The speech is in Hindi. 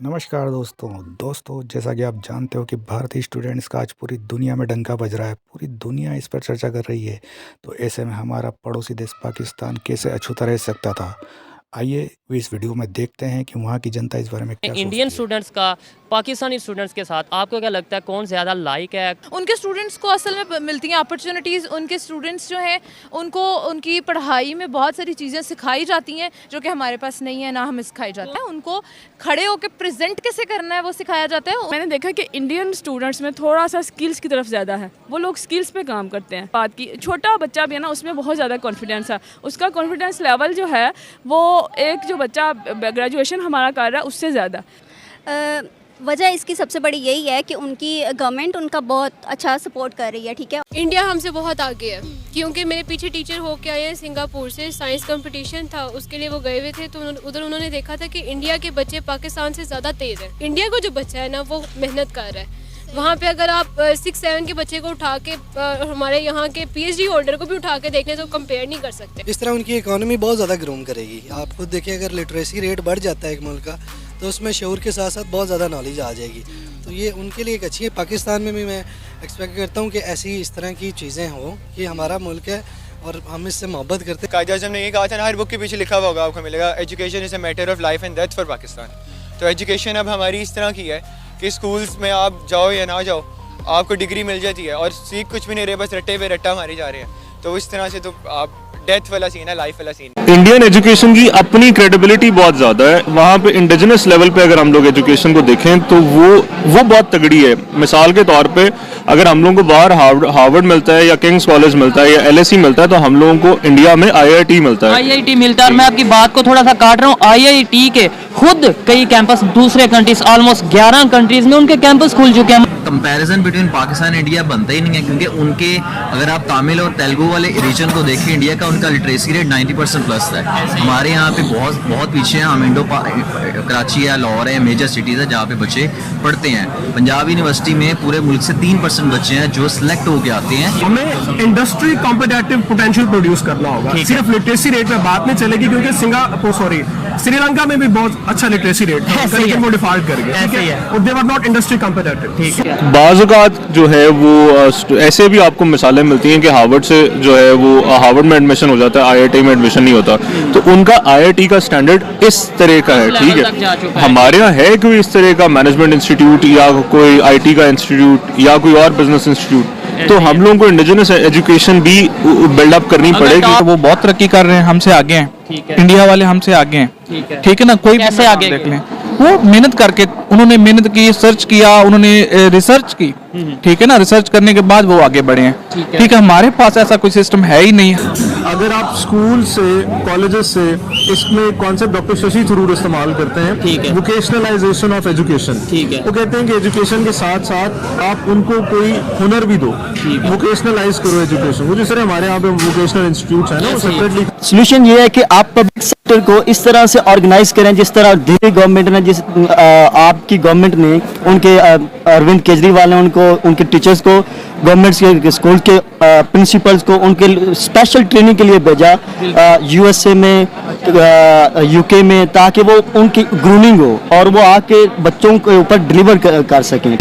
नमस्कार दोस्तों जैसा कि आप जानते हो कि भारतीय स्टूडेंट्स का आज पूरी दुनिया में डंका बज रहा है। पूरी दुनिया इस पर चर्चा कर रही है। तो ऐसे में हमारा पड़ोसी देश पाकिस्तान कैसे अछूता रह सकता था। आइए इस वीडियो में देखते हैं कि वहाँ की जनता इस बारे में क्या इंडियन सोचती है। स्टूडेंट्स का पाकिस्तानी स्टूडेंट्स के साथ आपको क्या लगता है कौन ज़्यादा लाइक है? उनके स्टूडेंट्स को असल में मिलती हैं अपॉर्चुनिटीज़। उनके स्टूडेंट्स जो हैं उनको उनकी पढ़ाई में बहुत सारी चीज़ें सिखाई जाती हैं जो कि हमारे पास नहीं है, ना हमें सिखाई जाता है। उनको खड़े होकर प्रेजेंट कैसे करना है वो सिखाया जाता है। मैंने देखा कि इंडियन स्टूडेंट्स में थोड़ा सा स्किल्स की तरफ ज़्यादा है, वो लोग स्किल्स पे काम करते हैं। बात की छोटा बच्चा भी है ना, उसमें बहुत ज़्यादा कॉन्फिडेंस है। उसका कॉन्फिडेंस लेवल जो है वो एक जो बच्चा ग्रेजुएशन हमारा कर रहा है उससे ज़्यादा। वजह इसकी सबसे बड़ी यही है कि उनकी गवर्नमेंट उनका बहुत अच्छा सपोर्ट कर रही है। ठीक है, इंडिया हमसे बहुत आगे है क्योंकि मेरे पीछे टीचर होके आए हैं सिंगापुर से। साइंस कंपटीशन था, उसके लिए वो गए हुए थे, तो उधर उन्होंने देखा था कि इंडिया के बच्चे पाकिस्तान से ज़्यादा तेज़ है। इंडिया का जो बच्चा है ना वो मेहनत कर रहा है। वहाँ पे अगर आप 6-7 के बच्चे को उठा के हमारे यहाँ के PhD होल्डर को भी उठा के देख लें तो कंपेयर नहीं कर सकते। इस तरह उनकी इकोनॉमी बहुत ज़्यादा ग्रोम करेगी। आप खुद देखिए, अगर लिटरेसी रेट बढ़ जाता है एक मुल्क का तो उसमें शऊर के साथ साथ बहुत ज़्यादा नॉलेज आ जाएगी। तो ये उनके लिए एक अच्छी है। पाकिस्तान में भी मैं एक्सपेक्ट करता हूँ कि ऐसी इस तरह की चीज़ें हों कि हमारा मुल्क है और हम इससे मोहब्बत करते हैं। कायदे आज़म ने ये कहा था ना, हर बुक के पीछे लिखा हुआ होगा आपको मिलेगा, education is a matter of life and death for Pakistan. तो एजुकेशन अब हमारी इस तरह की है कि स्कूल्स में आप जाओ या ना जाओ आपको डिग्री मिल जाती है और सीख कुछ भी नहीं रहे, बस रट्टे पे रट्टा मारे जा रहे हैं। तो इस तरह से तो आप डेथ वाला सीन है, लाइफ वाला सीन है। इंडियन एजुकेशन की अपनी क्रेडिबिलिटी बहुत ज़्यादा है। वहाँ पे इंडिजिनस लेवल पे अगर हम लोग एजुकेशन को देखें तो वो बहुत तगड़ी है। मिसाल के तौर पे अगर हम लोगों को बाहर हार्वर्ड मिलता है या किंग्स कॉलेज मिलता है या LSE मिलता है, तो हम लोगों को इंडिया में IIT मिलता है। IIT मिलता है। और मैं आपकी बात को थोड़ा सा काट रहा हूँ, IIT के खुद कई कैंपस दूसरे कंट्रीज, ऑलमोस्ट 11 कंट्रीज में उनके कैंपस खुल चुके हैं। Comparison between Pakistan and India बनता ही नहीं है, क्योंकि उनके अगर आप तमिल और तेलुगु वाले रीजन को देखें, इंडिया का उनका लिटरेसी रेट 90% प्लस है। हमारे यहाँ पे बहुत पीछे हैं। हम कराची है, लाहौर है, मेजर सिटीज़ है जहाँ पे बच्चे पढ़ते हैं। पंजाब यूनिवर्सिटी में पूरे मुल्क से 3% बच्चे हैं जो सिलेक्ट होके आते हैं। हमें इंडस्ट्री कॉम्पिटिटिव पोटेंशियल प्रोड्यूस करना होगा। सिर्फ लिटरेसी रेट में बात नहीं चलेगी, क्योंकि श्रीलंका में भी बहुत अच्छा लिटरेसी रेट है, वो डिफॉल्ट कर गए, ठीक है, और दे वर नॉट इंडस्ट्री कॉम्पिटिटिव। ठीक है, बाज़ जो है वो ऐसे भी आपको मिसालें मिलती हैं कि हार्वर्ड से जो है वो हार्वर्ड में एडमिशन हो जाता है, IIT में एडमिशन नहीं होता। तो उनका IIT का स्टैंडर्ड इस तरह का है। ठीक है, हमारे यहाँ है कोई इस तरह का मैनेजमेंट इंस्टीट्यूट या कोई IT का इंस्टीट्यूट या कोई और बिजनेस इंस्टीट्यूट, तो हम लोगों को इंडिजिनस एजुकेशन भी बिल्डअप करनी पड़ेगी। वो बहुत तरक्की कर रहे हैं, हमसे आगे हैं। इंडिया वाले हमसे आगे हैं। ठीक है ना, कोई कैसे आगे देख लें, वो मेहनत करके उन्होंने मेहनत की, सर्च किया, उन्होंने रिसर्च की। ठीक है ना, रिसर्च करने के बाद वो आगे बढ़े हैं। ठीक है, हमारे पास ऐसा कोई सिस्टम है ही नहीं। अगर आप स्कूल से, कॉलेजेस से इसमें कॉन्सेप्ट डॉक्टर शशि थरूर इस्तेमाल करते हैं, वोकेशनलाइजेशन ऑफ एजुकेशन। वो कहते हैं कि एजुकेशन के साथ साथ आप उनको कोई हुनर भी दो, वोकेशनलाइज करो एजुकेशन। वो जिस तरह हमारे यहाँ पे वोकेशनल इंस्टीट्यूट है ना, वो सेपरेटली। सोल्यूशन ये है कि आप पब्लिक सेक्टर को इस तरह से ऑर्गेनाइज करें जिस तरह दिल्ली गवर्नमेंट ने, आपकी गवर्नमेंट ने, उनके अरविंद केजरीवाल ने उनको, उनके टीचर्स को, गवर्नमेंट के स्कूल के प्रिंसिपल्स को उनके स्पेशल ट्रेनिंग के लिए भेजा USA में, UK में, ताकि वो उनकी ग्रूमिंग हो और वो आके बच्चों के ऊपर डिलीवर कर सकें।